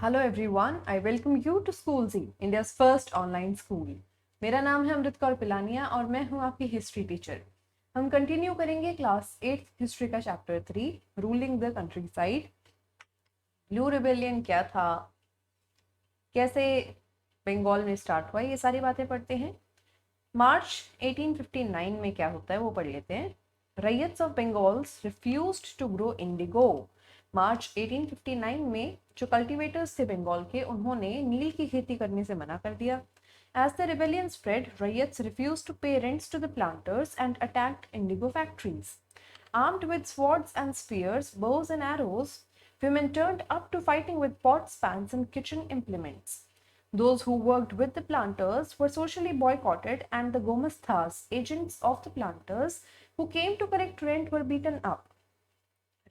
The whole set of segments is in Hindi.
Hello everyone, I welcome you to school ji, India's first online school. मेरा नाम है अमृत कौर पिलानिया और मैं हूँ आपकी हिस्ट्री टीचर। हम कंटिन्यू करेंगे क्लास 8 हिस्ट्री का chapter 3, ruling the country side. Blue rebellion क्या था, कैसे बंगाल में स्टार्ट हुआ, ये सारी बातें पढ़ते हैं। मार्च 1859 में क्या होता है वो पढ़ लेते हैं। Ryots of Bengals refused to grow indigo. March 1859 में जो कल्टीवेटर्स थे बंगाल के, उन्होंने नील की खेती करने से मना कर दिया। As the rebellion spread, ryots refused to pay rents to the planters and attacked indigo factories. Armed with swords and spears, bows and arrows, women turned up to fighting with pots, pans, and kitchen implements. Those who worked with the planters were socially boycotted, and the Gomasthas, agents of the planters who came to collect rent, were beaten up.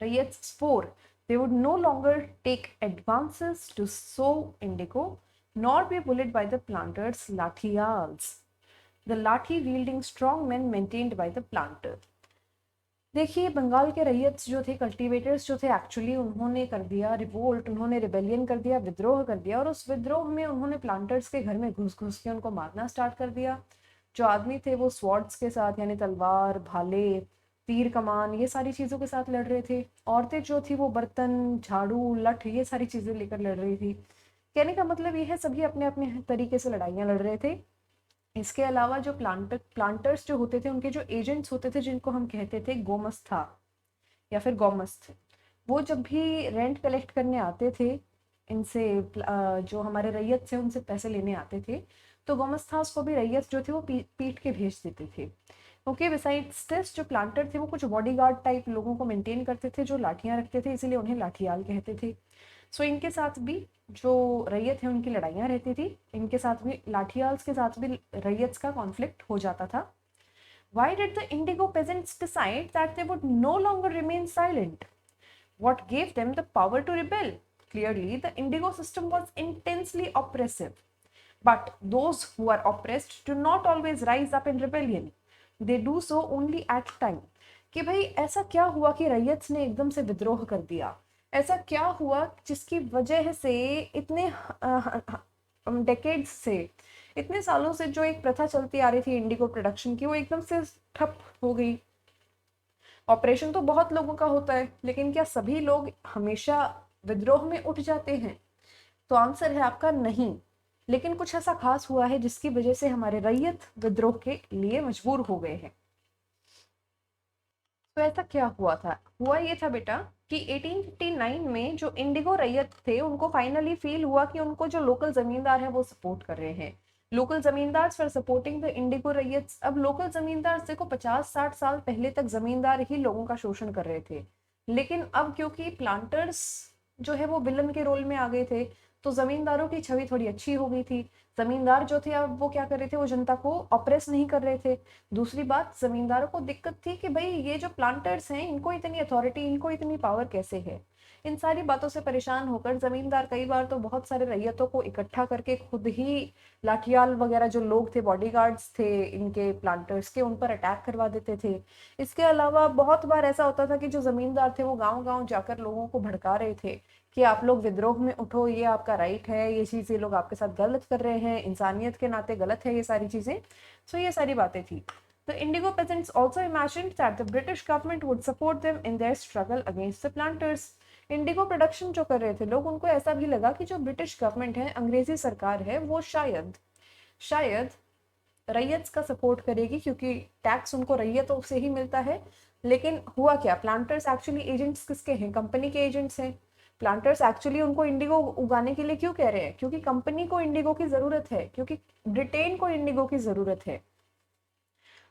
Ryots swore they would no longer take advances to sow indigo, nor be bullied by the planters' lathiyals, the lathi wielding strong men maintained by the planter. देखिए, बंगाल के रैयत्स जो थे, कल्टीवेटर्स जो थे, एक्चुअली उन्होंने कर दिया रिवोल्ट, उन्होंने रिबेलियन कर दिया, विद्रोह कर दिया, और उस विद्रोह में उन्होंने प्लांटर्स के घर में घुस घुस के उनको मारना स्टार्ट कर दिया। जो आदमी थे वो स्वॉर्ड्स के साथ, यानी तलवार, भाले, तीर कमान, ये सारी चीज़ों के साथ लड़ रहे थे। औरतें जो थी वो बर्तन, झाड़ू, लठ, ये सारी चीज़ें लेकर लड़ रही थी। कहने का मतलब ये है, सभी अपने अपने तरीके से लड़ाइयाँ लड़ रहे थे। इसके अलावा जो प्लांटर्स जो होते थे, उनके जो एजेंट्स होते थे, जिनको हम कहते थे गोमस्था या फिर गौमस्थ, वो जब भी रेंट कलेक्ट करने आते थे इनसे, जो हमारे रैयत से उनसे पैसे लेने आते थे, तो गोमस्थास को भी रैयत जो थे वो पीट के भेज देते थे। ओके, बिसाइड्स दिस जो प्लांटर थे वो कुछ बॉडीगार्ड टाइप लोगों को मेंटेन करते थे, जो लाठियां रखते थे, इसीलिए उन्हें लाठियाल कहते थे। सो इनके साथ भी जो रैयत है उनकी लड़ाइयाँ रहती थी, इनके साथ भी, लाठियाल्स के साथ भी रैयत्स का कॉन्फ्लिक्ट हो जाता था। Why did the Indigo peasants decide that they would no longer remain silent? What gave them the power to rebel? Clearly, the Indigo system was intensely oppressive. But those who are oppressed do not always rise up in rebellion. They do so only at time. कि भाई ऐसा क्या हुआ कि रैयत ने एकदम से विद्रोह कर दिया, ऐसा क्या हुआ जिसकी वजह से इतने डेकेड्स से, इतने सालों से जो एक प्रथा चलती आ रही थी इंडिगो प्रोडक्शन की, वो एकदम से ठप हो गई। ऑपरेशन तो बहुत लोगों का होता है, लेकिन क्या सभी लोग हमेशा विद्रोह में उठ जाते हैं? तो आंसर है आपका नहीं। लेकिन कुछ ऐसा खास हुआ है जिसकी वजह से हमारे रैयत विद्रोह के लिए मजबूर हो गए हैं। तो ऐसा क्या हुआ था? हुआ ये था बेटा कि 1859 में जो इंडिगो रैयत थे, उनको फाइनली फील हुआ कि उनको जो लोकल जमींदार हैं वो सपोर्ट कर रहे हैं। लोकल जमींदार फॉर सपोर्टिंग द इंडिगो रैयत्स। अब लोकल जमींदार देखो, 50-60 साल पहले तक जमींदार ही लोगों का शोषण कर रहे थे, लेकिन अब क्योंकि प्लांटर्स जो है वो विलन के रोल में आ गए थे, तो जमींदारों की छवि थोड़ी अच्छी हो गई थी। जमींदार जो थे अब वो क्या कर रहे थे, वो जनता को ऑपरेस नहीं कर रहे थे। दूसरी बात, जमींदारों को दिक्कत थी कि भाई ये जो प्लांटर्स हैं, इनको इतनी अथॉरिटी, इनको इतनी पावर कैसे है। इन सारी बातों से परेशान होकर जमींदार कई बार तो बहुत सारे रैयतों को इकट्ठा करके खुद ही लाठियाल वगैरह जो लोग थे, बॉडीगार्ड्स थे इनके प्लांटर्स के, उन पर अटैक करवा देते थे। इसके अलावा बहुत बार ऐसा होता था कि जो जमींदार थे वो गांव गांव जाकर लोगों को भड़का रहे थे कि आप लोग विद्रोह में उठो, ये आपका राइट है, ये चीज़ ये लोग आपके साथ गलत कर रहे हैं, इंसानियत के नाते गलत है ये सारी चीज़ें। सो ये सारी बातें थी। The Indigo peasants also imagined that the British government would support them in their struggle against the planters. Indigo production जो कर रहे थे लोग, उनको ऐसा भी लगा कि जो ब्रिटिश गवर्नमेंट है, अंग्रेजी सरकार है, वो शायद शायद रैयत का सपोर्ट करेगी, क्योंकि टैक्स उनको रैयतों से ही मिलता है। लेकिन हुआ क्या, प्लांटर्स एक्चुअली एजेंट्स किसके हैं? कंपनी के एजेंट्स हैं। प्लांटर्स एक्चुअली उनको इंडिगो उगाने के लिए क्यों कह रहे हैं? क्योंकि कंपनी को इंडिगो की जरूरत है, क्योंकि ब्रिटेन को इंडिगो की जरूरत है।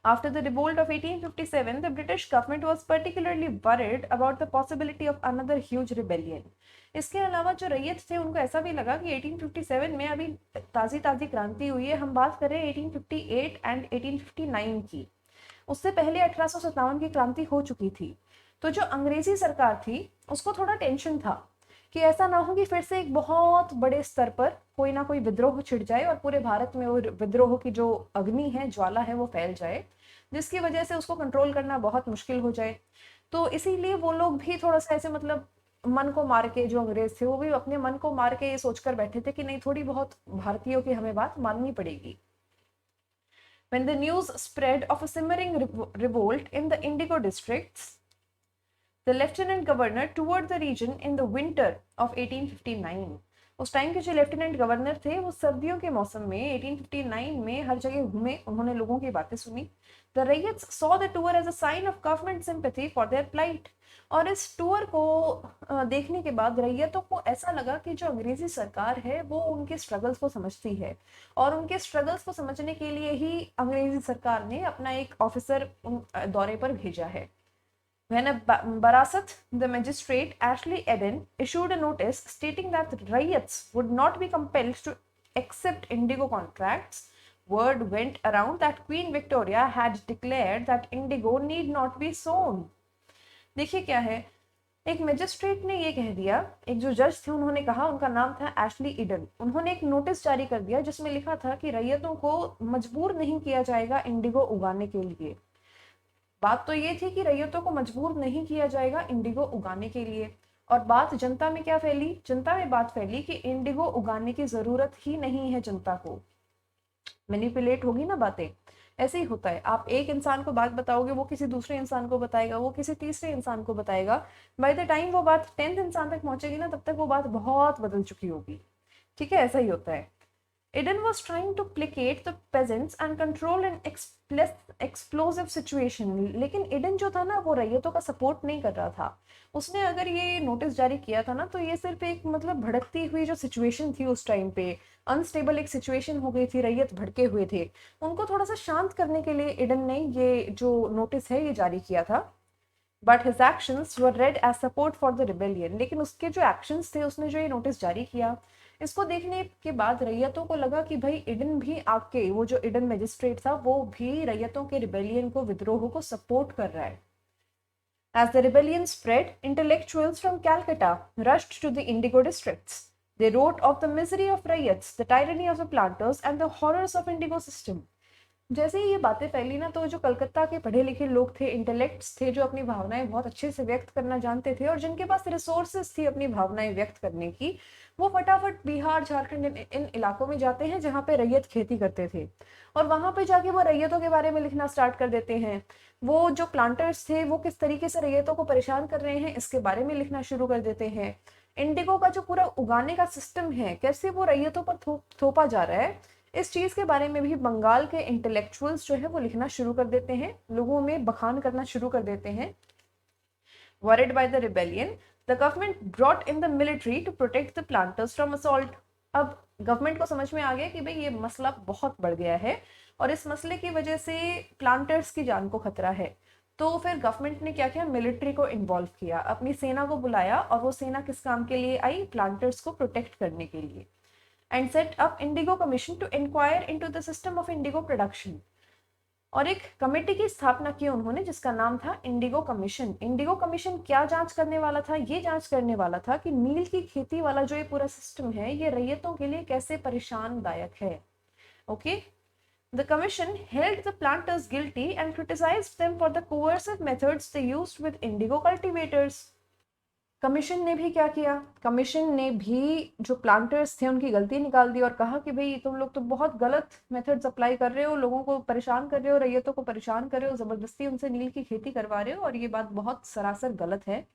After the revolt of 1857, the British government was particularly worried about the possibility of another huge rebellion. इसके अलावा जो रैयत थे उनको ऐसा भी लगा कि 1857 में अभी ताज़ी ताज़ी क्रांति हुई है। हम बात करें 1858 एंड 1859 की, उससे पहले 1857 की क्रांति हो चुकी थी। तो जो अंग्रेजी सरकार थी उसको थोड़ा टेंशन था कि ऐसा ना हो कि फिर से एक बहुत बड़े स्तर पर कोई ना कोई विद्रोह छिड़ जाए और पूरे भारत में वो विद्रोह की जो अग्नि है, ज्वाला है, वो फैल जाए, जिसकी वजह से उसको कंट्रोल करना बहुत मुश्किल हो जाए। तो इसीलिए वो लोग भी थोड़ा सा ऐसे, मतलब मन को मार के, जो अंग्रेज थे वो भी अपने मन को मार के ये सोचकर बैठे थे कि नहीं, थोड़ी बहुत भारतीयों की हमें बात माननी पड़ेगी. When the news spread of a simmering revolt in the Indigo districts, the lieutenant governor toured the region in the winter of 1859. उस टाइम के जो लेफ्टिनेंट गवर्नर थे वो सर्दियों के मौसम में 1859 में हर जगह घूमे, उन्होंने लोगों की बातें सुनी. The ryots saw the tour as a sign of government sympathy for their plight. और इस टूर को देखने के बाद रैयतों को ऐसा लगा कि जो अंग्रेजी सरकार है वो उनके स्ट्रगल्स को समझती है, और उनके स्ट्रगल्स को समझने के लिए ही अंग्रेजी सरकार ने अपना एक ऑफिसर दौरे पर भेजा है. When a Barasat, the magistrate Ashley Eden, issued a notice stating that riots would not be compelled to accept indigo contracts, word went around that Queen Victoria had declared that indigo need not be sown. देखिए क्या है, एक मैजिस्ट्रेट ने ये कह दिया, एक जो जज थे उन्होंने कहा, उनका नाम था एशली ईडन, उन्होंने एक नोटिस जारी कर दिया जिसमें लिखा था कि रैयतों को मजबूर नहीं किया जाएगा इंडिगो उगाने के लिए. बात तो ये थी कि रैयतों को मजबूर नहीं किया जाएगा इंडिगो उगाने के लिए, और बात जनता में क्या फैली, जनता में बात फैली कि इंडिगो उगाने की जरूरत ही नहीं है जनता को. मैनिपुलेट होगी ना बातें, ऐसे ही होता है. आप एक इंसान को बात बताओगे, वो किसी दूसरे इंसान को बताएगा, वो किसी तीसरे इंसान को बताएगा. बाय द टाइम वो बात 10th इंसान तक पहुंचेगी ना, तब तक वो बात बहुत बदल चुकी होगी. ठीक है, ऐसा ही होता है. Eden was trying to placate the peasants and control an explosive situation. लेकिन Eden जो था ना वो रैयतों का सपोर्ट नहीं कर रहा था. उसने अगर ये नोटिस जारी किया था ना तो ये सिर्फ एक मतलब भड़कती हुई जो सिचुएशन थी उस टाइम पे, अनस्टेबल एक सिचुएशन हो गई थी, रैयत भड़के हुए थे, उनको थोड़ा सा शांत करने के लिए Eden ने ये जो नोटिस है ये जारी किया था. But his actions were read as support for the rebellion. लेकिन उसके जो एक्शंस थे, उसने जो ये नोटिस जारी किया, इसको देखने के बाद रैयतों को लगा कि भाई इडन भी आके, वो जो इडन मैजिस्ट्रेट था वो भी रैयतों के रिबेलियन को, विद्रोह को सपोर्ट कर रहा है. As the rebellion spread, intellectuals from Calcutta rushed to the Indigo districts. They wrote of the misery of riots, the tyranny of the planters, and the horrors of Indigo system. जैसे ही ये बातें फैली ना, तो जो कलकत्ता के पढ़े लिखे लोग थे, इंटेलेक्ट्स थे, जो अपनी भावनाएं बहुत अच्छे से व्यक्त करना जानते थे और जिनके पास रिसोर्सेज थी अपनी भावनाएं व्यक्त करने की, वो फटाफट बिहार, झारखंड, इन इलाकों में जाते हैं जहाँ पे रैयत खेती करते थे, और वहां पे जाके वो रैयतों के बारे में लिखना स्टार्ट कर देते हैं. वो जो प्लांटर्स थे वो किस तरीके से रैयतों को परेशान कर रहे हैं इसके बारे में लिखना शुरू कर देते हैं. इंडिगो का जो पूरा उगाने का सिस्टम है, कैसे वो रैयतों पर थोपा जा रहा है, इस चीज के बारे में भी बंगाल के इंटेलेक्चुअल्स जो है वो लिखना शुरू कर देते हैं, लोगों में बखान करना शुरू कर देते हैं. Worried by the rebellion, the government brought in the military to protect the planters from assault. अब गवर्नमेंट को समझ में आ गया कि भाई ये मसला बहुत बढ़ गया है और इस मसले की वजह से प्लांटर्स की जान को खतरा है. तो फिर गवर्नमेंट ने क्या किया, मिलिट्री को इन्वॉल्व किया, अपनी सेना को बुलाया, और वो सेना किस काम के लिए आई, प्लांटर्स को प्रोटेक्ट करने के लिए. And set up Indigo Commission to inquire into the system of indigo production. और एक कमेटी की स्थापना की उन्होंने जिसका नाम था इंडिगो कमीशन. इंडिगो कमीशन क्या जांच करने वाला था, ये जांच करने वाला था कि नील की खेती वाला जो ये पूरा सिस्टम है ये रैयतों के लिए कैसे परेशानदायक है. Okay. The commission held the planters guilty and criticized them for the coercive methods they used with indigo cultivators. Commission ने भी क्या किया, कमीशन ने भी जो प्लांटर्स थे उनकी गलती निकाल दी और कहा कि भाई तुम लोग तो बहुत गलत मेथड्स अप्लाई कर रहे हो, लोगों को परेशान कर रहे हो, रैयतों को परेशान कर रहे हो, जबरदस्ती उनसे नील की खेती करवा रहे हो, और ये बात बहुत सरासर गलत है.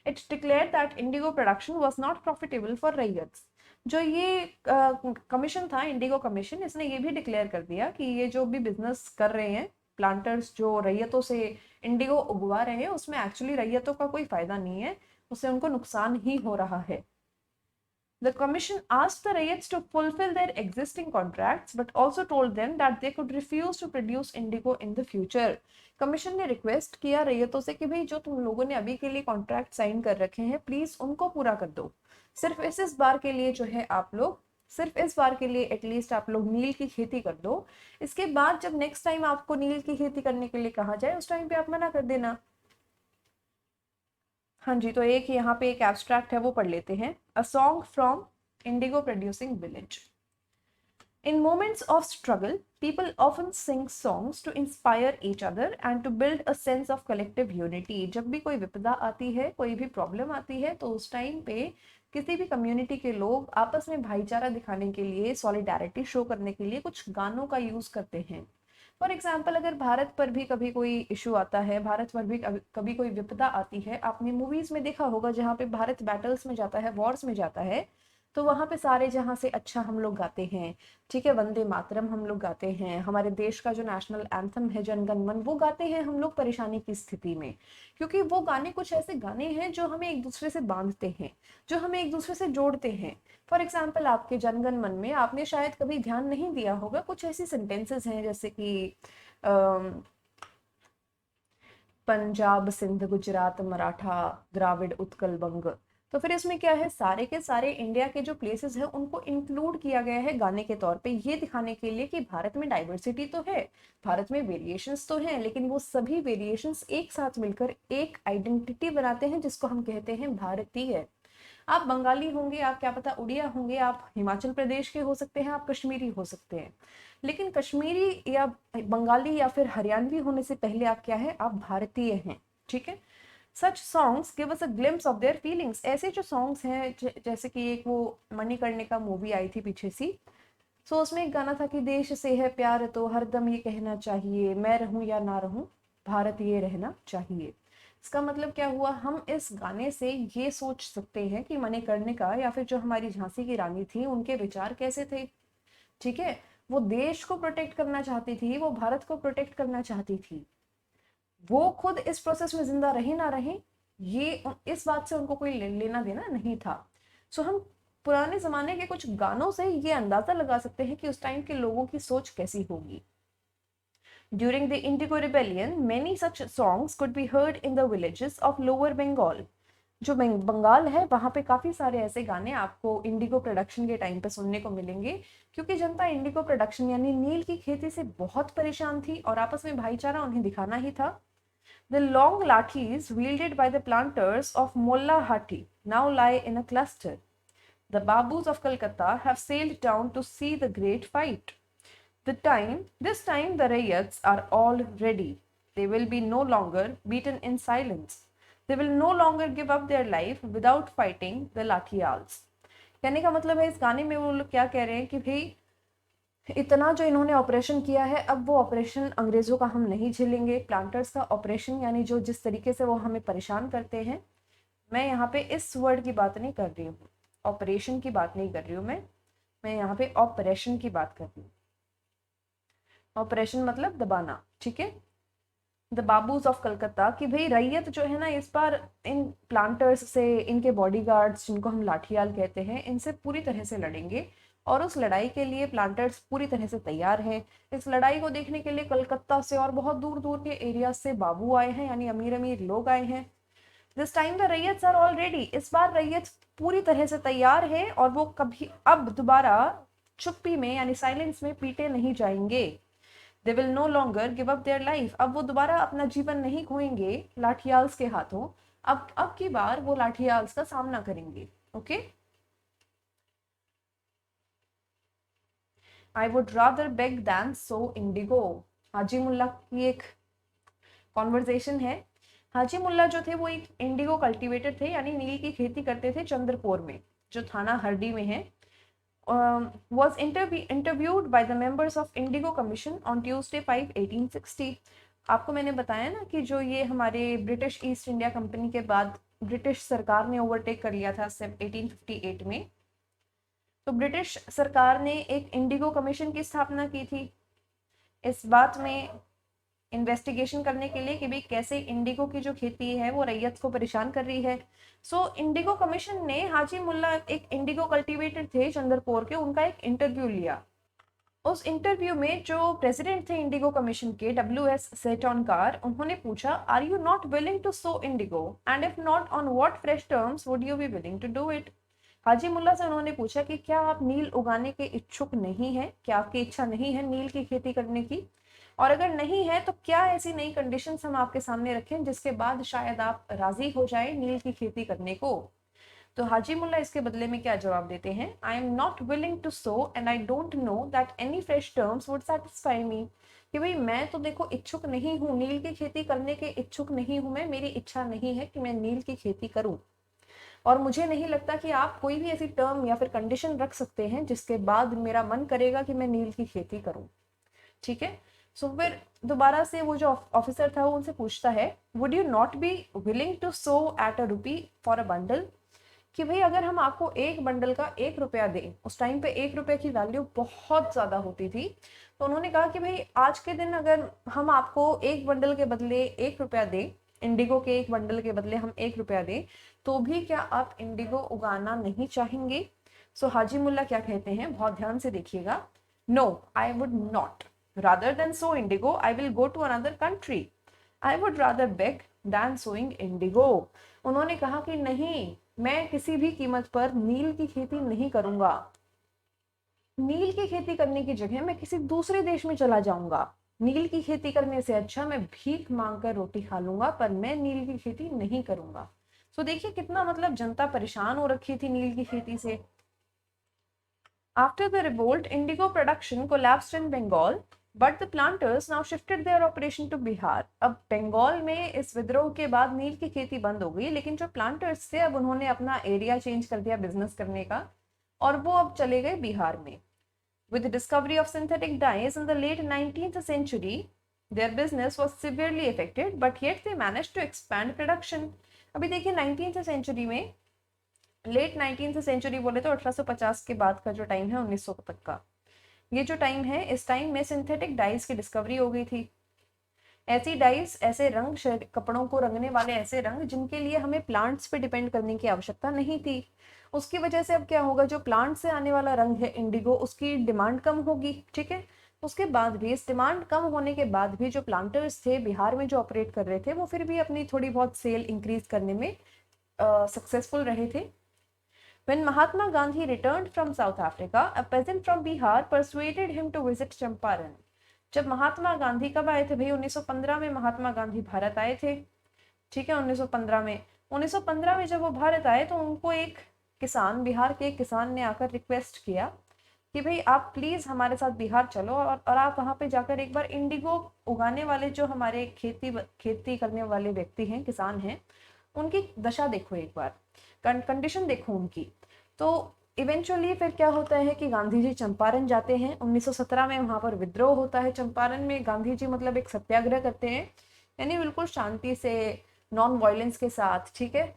It declared that indigo production was not profitable for ryots. जो ये कमीशन था, इंडिगो कमीशन, इसने ये भी डिक्लेयर कर दिया कि ये जो भी बिजनेस कर रहे हैं प्लांटर्स, जो रैयतों से इंडिगो उगवा रहे हैं, उसमें एक्चुअली रैयतों का कोई फायदा नहीं है, उससे उनको नुकसान ही हो रहा है. The commission asked the raids to fulfill their existing contracts, but also told them that they could refuse to produce indigo in the future. Commission ने रिक्वेस्ट किया रैयतों से कि भाई जो तुम लोगों ने अभी के लिए कॉन्ट्रैक्ट साइन कर रखे हैं, प्लीज उनको पूरा कर दो. सिर्फ इस बार के लिए जो है आप लोग, सिर्फ इस बार के लिए एटलीस्ट आप लोग नील की खेती कर दो. इसके बाद जब नेक्स्ट टाइम आपको नील की खेती करने के लिए कहा जाए, उस टाइम पे आप मना कर देना. हाँ जी, तो एक यहाँ पे एक एब्स्ट्रैक्ट है वो पढ़ लेते हैं. A song from Indigo producing village. In moments of struggle, people often sing songs to inspire each other and to build a sense of collective unity. जब भी कोई विपदा आती है, कोई भी प्रॉब्लम आती है, तो उस टाइम पे किसी भी कम्युनिटी के लोग आपस में भाईचारा दिखाने के लिए, सॉलिडारिटी शो करने के लिए कुछ गानों का यूज करते हैं। फॉर एग्जाम्पल, अगर भारत पर भी कभी कोई इशू आता है, भारत पर भी कभी कोई विपदा आती है, आपने मूवीज में देखा होगा जहाँ पे भारत बैटल्स में जाता है, वॉर्स में जाता है, तो वहां पे सारे जहां से अच्छा हम लोग गाते हैं, ठीक है, वंदे मातरम हम लोग गाते हैं, हमारे देश का जो नेशनल एंथम है जन गण मन, वो गाते हैं हम लोग परेशानी की स्थिति में, क्योंकि वो गाने कुछ ऐसे गाने हैं जो हमें एक दूसरे से बांधते हैं, जो हमें एक दूसरे से जोड़ते हैं। फॉर एग्जाम्पल, आपके जन गण मन में आपने शायद कभी ध्यान नहीं दिया होगा, कुछ ऐसी सेंटेंसेस हैं जैसे कि पंजाब सिंध गुजरात मराठा द्राविड़ उत्कल बंग। तो फिर इसमें क्या है, सारे के सारे इंडिया के जो प्लेसेस हैं उनको इंक्लूड किया गया है गाने के तौर पे, ये दिखाने के लिए कि भारत में डाइवर्सिटी तो है, भारत में वेरिएशंस तो हैं, लेकिन वो सभी वेरिएशंस एक साथ मिलकर एक आइडेंटिटी बनाते हैं जिसको हम कहते हैं भारतीय। आप बंगाली होंगे, आप क्या पता उड़िया होंगे, आप हिमाचल प्रदेश के हो सकते हैं, आप कश्मीरी हो सकते हैं, लेकिन कश्मीरी या बंगाली या फिर हरियाणवी होने से पहले आप क्या है, आप भारतीय हैं, ठीक है। Such songs give us a glimpse of their feelings. ऐसे जो सॉन्ग्स हैं, जैसे कि एक वो मणिकर्णिका मूवी आई थी पीछे सी, सो उसमें एक गाना था कि देश से है प्यार तो हरदम ये कहना चाहिए, मैं रहूं या ना रहूं भारत ये रहना चाहिए। इसका मतलब क्या हुआ, हम इस गाने से ये सोच सकते हैं कि मणिकर्णिका या फिर जो हमारी झांसी की रानी थी, उनके विचार कैसे थे, ठीक है। वो देश को प्रोटेक्ट करना चाहती थी, वो भारत को प्रोटेक्ट करना चाहती थी, वो खुद इस प्रोसेस में जिंदा रहे ना रहे, ये इस बात से उनको कोई लेना देना नहीं था। सो हम पुराने जमाने के कुछ गानों से ये अंदाजा लगा सकते हैं कि उस टाइम के लोगों की सोच कैसी होगी। During the Indigo Rebellion, many such songs could be heard in the villages of Lower Bengal. जो बंगाल है वहां पे काफी सारे ऐसे गाने आपको इंडिगो प्रोडक्शन के टाइम पे सुनने को मिलेंगे, क्योंकि जनता इंडिगो प्रोडक्शन यानी नील की खेती से बहुत परेशान थी और आपस में भाईचारा उन्हें दिखाना ही था। The long lathis wielded by the planters of Molla Hati now lie in a cluster. The Babus of Calcutta have sailed down to see the great fight. This time the Rayyats are all ready. They will be no longer beaten in silence. They will no longer give up their life without fighting the Lathials. कहने का मतलब है इस गाने में वो लोग क्या कह रहे हैं कि भाई इतना जो इन्होंने ऑपरेशन किया है, अब वो ऑपरेशन अंग्रेजों का हम नहीं झेलेंगे। प्लांटर्स का ऑपरेशन यानी जो जिस तरीके से वो हमें परेशान करते हैं, मैं यहाँ पे इस वर्ड की बात नहीं कर रही हूँ, ऑपरेशन की बात नहीं कर रही हूँ, मैं यहाँ पे ऑपरेशन की बात कर रही हूँ। ऑपरेशन मतलब दबाना, ठीक है। द बाबूज ऑफ कलकत्ता कि भाई रैयत जो है ना, इस बार इन प्लांटर्स से, इनके बॉडीगार्ड्स जिनको हम लाठियाल कहते हैं, इनसे पूरी तरह से लड़ेंगे और उस लड़ाई के लिए प्लांटर्स पूरी तरह से तैयार हैं। इस लड़ाई को देखने के लिए कलकत्ता से और बहुत दूर दूर के एरिया से बाबू आए हैं, यानी अमीर अमीर लोग आए हैं। This time the ryots are all ready. इस बार रैयत पूरी तरह से तैयार है और वो कभी अब दोबारा चुप्पी में यानी साइलेंस में पीटे नहीं जाएंगे। They will no longer give up their life. अब वो दोबारा अपना जीवन नहीं खोएंगे लाठियाल्स के हाथों। अब की बार वो लाठियाल्स का सामना करेंगे। Okay, I would rather beg than sow indigo. हाजी मुल्ला की एक कॉन्वर्जेशन है। हाजी मुल्ला जो थे वो एक इंडिगो कल्टीवेटर थे, यानी नील की खेती करते थे चंद्रपुर में, जो थाना हरडी में है। Was interviewed by the members of Indigo Commission on Tuesday 5, 1860. आपको मैंने बताया ना कि जो ये हमारे ब्रिटिश ईस्ट इंडिया कंपनी के बाद ब्रिटिश सरकार ने ओवरटेक कर लिया था 1858 में, तो ब्रिटिश सरकार ने एक इंडिगो कमीशन की स्थापना की थी इस बात में इन्वेस्टिगेशन करने के लिए कि भाई कैसे इंडिगो की जो खेती है वो रैयत को परेशान कर रही है। सो इंडिगो कमीशन ने हाजी मुल्ला, एक इंडिगो कल्टीवेटर थे चंद्रपुर के, उनका एक इंटरव्यू लिया। उस इंटरव्यू में जो प्रेसिडेंट थे इंडिगो कमीशन के, WS सेटोनकार, उन्होंने पूछा, are you not willing to sow indigo and if not on what fresh terms would you be willing to do it. Haji Mulla से उन्होंने पूछा कि क्या आप नील उगाने के इच्छुक नहीं हैं, क्या आपकी इच्छा नहीं है नील की खेती करने की, और अगर नहीं है तो क्या ऐसी नई कंडीशंस हम आपके सामने रखें जिसके बाद शायद आप राजी हो जाए नील की खेती करने को। तो हाजी मुल्ला इसके बदले में क्या जवाब देते हैं, I am not willing to sow and I don't know that any fresh terms would satisfy me, कि भाई मैं तो देखो इच्छुक नहीं हूँ, नील की खेती करने के इच्छुक नहीं हूँ मैं, मेरी इच्छा नहीं है कि मैं नील की खेती करूँ, और मुझे नहीं लगता कि आप कोई भी ऐसी टर्म या फिर कंडीशन रख सकते हैं जिसके बाद मेरा मन करेगा कि मैं नील की खेती करूँ। ठीक है, सो फिर दोबारा से वो जो ऑफिसर था वो उनसे पूछता है, would you not be willing to sow at a rupee for a bundle, कि भाई अगर हम आपको एक बंडल का 1 रुपया दें, उस टाइम पे 1 रुपये की वैल्यू बहुत ज़्यादा होती थी, तो उन्होंने कहा कि भाई आज के दिन अगर हम आपको एक बंडल के बदले 1 रुपया दें, इंडिगो के एक बंडल के बदले हम 1 रुपया दें, तो भी क्या आप इंडिगो उगाना नहीं चाहेंगे? सो हाजी मुल्ला क्या कहते हैं, बहुत ध्यान से देखिएगा, no I would not, rather than sow indigo I will go to another country, I would rather beg than sowing indigo. उन्होंने कहा कि नहीं, मैं किसी भी कीमत पर नील की खेती नहीं करूंगा, नील की खेती करने की जगह मैं किसी दूसरे देश में चला जाऊंगा, नील की खेती करने से अच्छा मैं भीख मांगकर रोटी खा लूंगा, पर मैं नील की खेती नहीं करूंगा। तो देखिए कितना मतलब जनता परेशान हो रखी थी नील की खेती से। After the revolt, indigo production collapsed in Bengal, but the planters now shifted their operation to Bihar. अब बंगाल में इस विद्रोह के बाद नील की खेती बंद हो गई, लेकिन जो प्लांटर्स थे अब उन्होंने अपना एरिया चेंज कर दिया बिजनेस करने का, और वो अब चले गए बिहार में। With the discovery of synthetic dyes in the late 19th century, their business was severely affected, but yet they managed to expand production. अभी देखिए 19th सेंचुरी में, लेट 19th सेंचुरी बोले तो 1850 के बाद का जो टाइम है 1900 तक का, ये जो टाइम है, इस टाइम में सिंथेटिक डाइज की डिस्कवरी हो गई थी। ऐसी डाइज, ऐसे रंग, कपड़ों को रंगने वाले ऐसे रंग जिनके लिए हमें प्लांट्स पे डिपेंड करने की आवश्यकता नहीं थी। उसकी वजह से अब क्या होगा, जो प्लांट से आने वाला रंग है इंडिगो, उसकी डिमांड कम होगी। ठीक है, उसके बाद भी, इस डिमांड कम होने के बाद भी जो प्लांटर्स थे बिहार में जो ऑपरेट कर रहे थे, वो फिर भी अपनी थोड़ी बहुत सेल इंक्रीज करने में सक्सेसफुल रहे थे। When Mahatma Gandhi returned from South Africa, a peasant from Bihar persuaded him to visit Champaran. जब महात्मा गांधी कब आए थे भाई, 1915 में महात्मा गांधी भारत आए थे। ठीक है, 1915 में, 1915 में जब वो भारत आए तो उनको एक किसान, बिहार के एक किसान ने आकर रिक्वेस्ट किया कि भाई आप प्लीज हमारे साथ बिहार चलो, और आप वहां पे जाकर एक बार इंडिगो उगाने वाले जो हमारे खेती करने वाले व्यक्ति हैं, किसान हैं, उनकी दशा देखो, एक बार कंडीशन देखो उनकी। तो इवेंचुअली फिर क्या होता है कि गांधी जी चंपारण जाते हैं 1917 में, वहां पर विद्रोह होता है चंपारण में। गांधी जी मतलब एक सत्याग्रह करते हैं, यानी बिल्कुल शांति से, नॉन वायलेंस के साथ। ठीक है,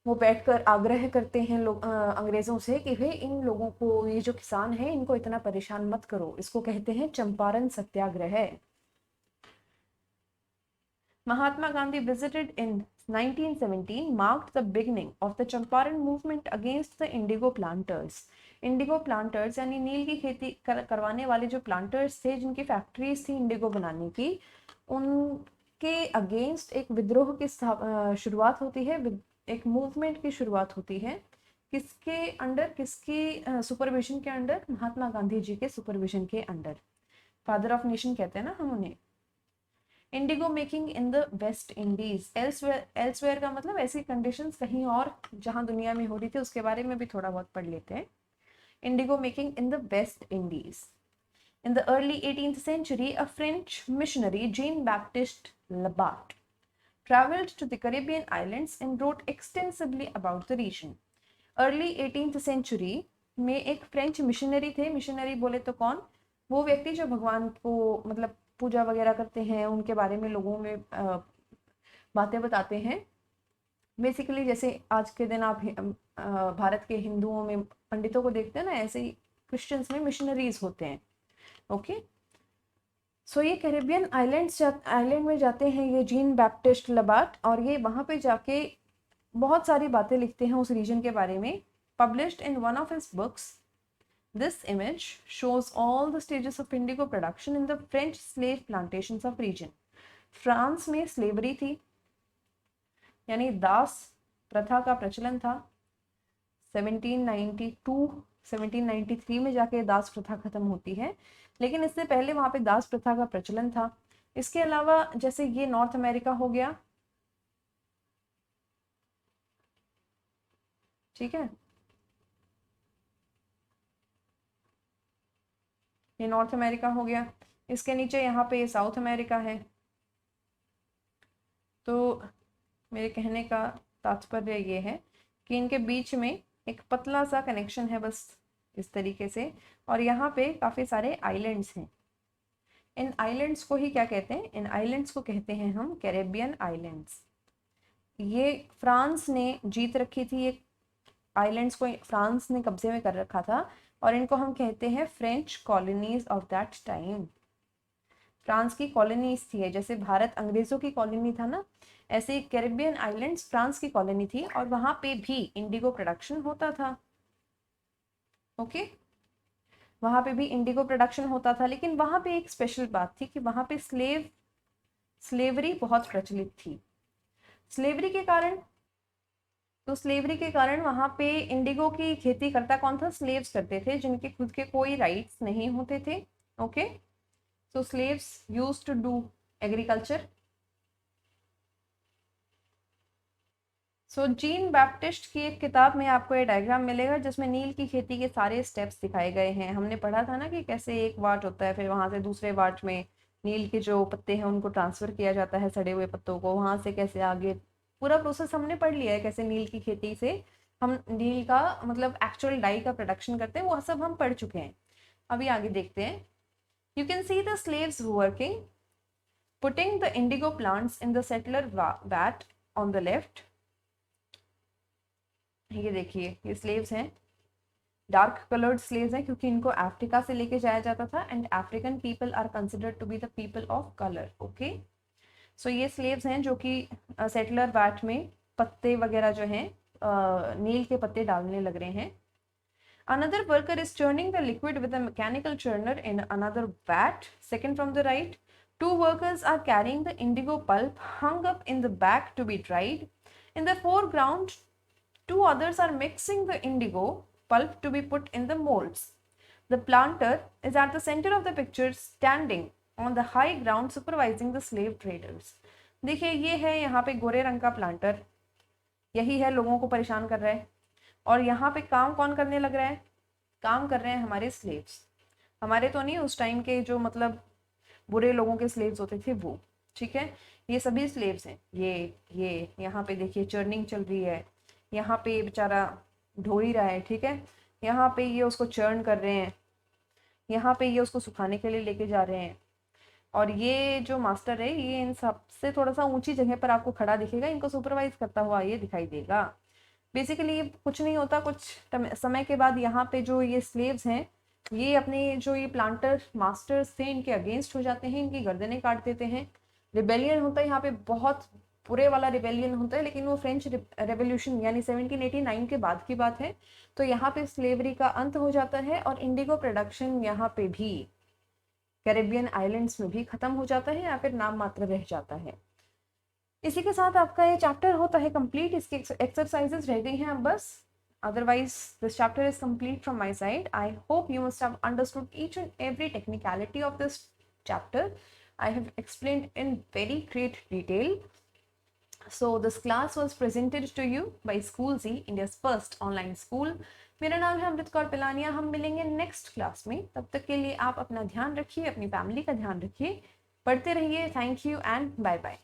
वो बैठकर आग्रह करते हैं लोग अंग्रेजों से कि भाई इन लोगों को, ये जो किसान है, इनको इतना परेशान मत करो। इसको कहते हैं चंपारण सत्याग्रह। Mahatma Gandhi visited in 1917 marked the beginning of the Champaran movement against the indigo planters. Indigo planters यानी नील की खेती करवाने वाले जो प्लांटर्स थे, जिनकी फैक्ट्रीज थी इंडिगो बनाने की, उनके अगेंस्ट एक विद्रोह की शुरुआत होती है, एक मूवमेंट की शुरुआत होती है। किसके अंडर, किसकी सुपरविजन के अंडर? महात्मा गांधी जी के सुपरविजन के अंडर। फादर ऑफ नेशन कहते हैं ना हम उन्हें। Indigo making in the West Indies, elsewhere का मतलब ऐसी कंडीशंस कहीं और जहां दुनिया में हो रही थी, उसके बारे में भी थोड़ा बहुत पढ़ लेते हैं। Indigo making in the West Indies. In the early 18th century, a French missionary, Jean-Baptiste Labat, traveled to the Caribbean islands and wrote extensively about the region. Early 18th century में एक फ्रेंच मिशनरी थे। मिशनरी बोले तो कौन? वो व्यक्ति जो भगवान को मतलब पूजा वगैरह करते हैं, उनके बारे में लोगों में बातें बताते हैं। बेसिकली जैसे आज के दिन आप भारत के हिंदुओं में पंडितों को देखते हैं ना, ऐसे ही क्रिश्चियंस में मिशनरीज होते हैं। ओके, सो ये कैरिबियन आइलैंड में जाते हैं ये जीन बैप्टिस्ट लबाट, और ये वहाँ पे जाके बहुत सारी बातें लिखते हैं उस रीजन के बारे में। Published in one of his books, this image shows all the stages of indigo production in the French slave plantations of region. France में स्लेवरी थी, यानी दास प्रथा का प्रचलन था। 1793 में जाके दास प्रथा खत्म होती है, लेकिन इससे पहले वहां पे दास प्रथा का प्रचलन था। इसके अलावा जैसे ये नॉर्थ अमेरिका हो गया, ठीक है, ये नॉर्थ अमेरिका हो गया, इसके नीचे यहाँ पे साउथ अमेरिका है। तो मेरे कहने का तात्पर्य ये है कि इनके बीच में एक पतला सा कनेक्शन है, बस इस तरीके से, और यहाँ पे काफ़ी सारे आइलैंड्स हैं। इन आइलैंड्स को ही क्या कहते हैं? इन आइलैंड्स को कहते हैं हम कैरेबियन आइलैंड्स। ये फ्रांस ने जीत रखी थी, ये आइलैंड्स को फ्रांस ने कब्जे में कर रखा था, और इनको हम कहते हैं French colonies of that time. France की कॉलोनीज थी, जैसे भारत अंग्रेजों की कॉलोनी था ना, ऐसे कैरेबियन आइलैंड्स फ्रांस की कॉलोनी थी, और वहां पे भी इंडिगो प्रोडक्शन होता था। ओके, वहां पे भी इंडिगो प्रोडक्शन होता था, लेकिन वहां पे एक स्पेशल बात थी कि वहां पे स्लेवरी बहुत प्रचलित थी। स्लेवरी के कारण, तो स्लेवरी के कारण वहां पे इंडिगो की खेती करता कौन था? स्लेव्स करते थे, जिनके खुद के कोई राइट्स नहीं होते थे। Okay, so slaves used to do agriculture. So Jean Baptiste की एक किताब में आपको ये डायग्राम मिलेगा जिसमें नील की खेती के सारे स्टेप्स दिखाए गए हैं। हमने पढ़ा था ना कि कैसे एक वाट होता है, फिर वहां से दूसरे वाट में नील के जो पत्ते हैं उनको ट्रांसफर किया जाता है, सड़े हुए पत्तों को, वहां से कैसे आगे पूरा प्रोसेस हमने पढ़ लिया है, कैसे नील की खेती से हम नील का मतलब एक्चुअल डाई का प्रोडक्शन करते हैं, वो सब हम पढ़ चुके हैं। अभी आगे देखते हैं। You can see the slaves working putting the indigo plants in the settler vat on the left. ये देखिए, ये स्लेव्स हैं, डार्क कलर्ड स्लेव्स हैं, क्योंकि इनको अफ्रीका से लेके जाया जाता था, and African people are considered to be the people of colour. Okay, so ये स्लेव्स हैं जो कि सेटलर वैट में पत्ते वगैरह जो हैं नील के पत्ते डालने लग रहे हैं। Another worker is churning the liquid with a mechanical churner in another vat, second from the right. Two workers are carrying the indigo pulp hung up in the back to be dried. In the foreground, two others are mixing the indigo pulp to be put in the molds. The planter is at the center of the picture, standing on the high ground supervising the slave traders. देखिए, ये है यहाँ पे गोरे रंग का प्लांटर, यही है, लोगों को परेशान कर रहा है। और यहाँ पे काम कौन करने लग रहा है? काम कर रहे हैं हमारे स्लेव्स, हमारे तो नहीं, उस टाइम के जो मतलब बुरे लोगों के स्लेव्स होते थे वो। ठीक है, ये सभी स्लेव्स हैं। ये यहाँ पे देखिए चर्निंग चल रही है, यहाँ पे बेचारा ढो ही रहा है। ठीक है, यहाँ पे ये उसको चर्न कर रहे हैं, यहाँ पे ये उसको सुखाने के लिए लेके जा रहे हैं, और ये जो मास्टर है ये इन सबसे थोड़ा सा ऊंची जगह पर आपको खड़ा दिखेगा, इनको सुपरवाइज करता हुआ ये दिखाई देगा। बेसिकली ये कुछ नहीं होता, कुछ समय के बाद यहाँ पे जो ये स्लेव्स हैं ये अपने जो ये प्लांटर मास्टर्स थे इनके अगेंस्ट हो जाते हैं, इनकी गर्दनें काट देते हैं। रिबेलियन होता है यहाँ पे, बहुत बुरे वाला रिबेलियन होता है, लेकिन वो फ्रेंच रेवोल्यूशन यानी 1789 के बाद की बात है। तो यहाँ पे स्लेवरी का अंत हो जाता है, और इंडिगो प्रोडक्शन यहाँ पे भी कैरेबियन आइलैंड्स में भी खत्म हो जाता है, या फिर नाम मात्र रह जाता है। इसी के साथ आपका ये चैप्टर होता है कंप्लीट, इसकी एक्सरसाइजेस रह गई हैं अब बस। Otherwise, this chapter is complete from my side. I hope you must have understood each and every technicality of this chapter. I have explained in very great detail. So this class was presented to you by School Z, India's first online school. मेरा नाम है अमृत कौर पिलानिया। हम मिलेंगे नेक्स्ट क्लास में, तब तक के लिए आप अपना ध्यान रखिए, अपनी फैमिली का ध्यान रखिए, पढ़ते रहिए। Thank you and bye bye.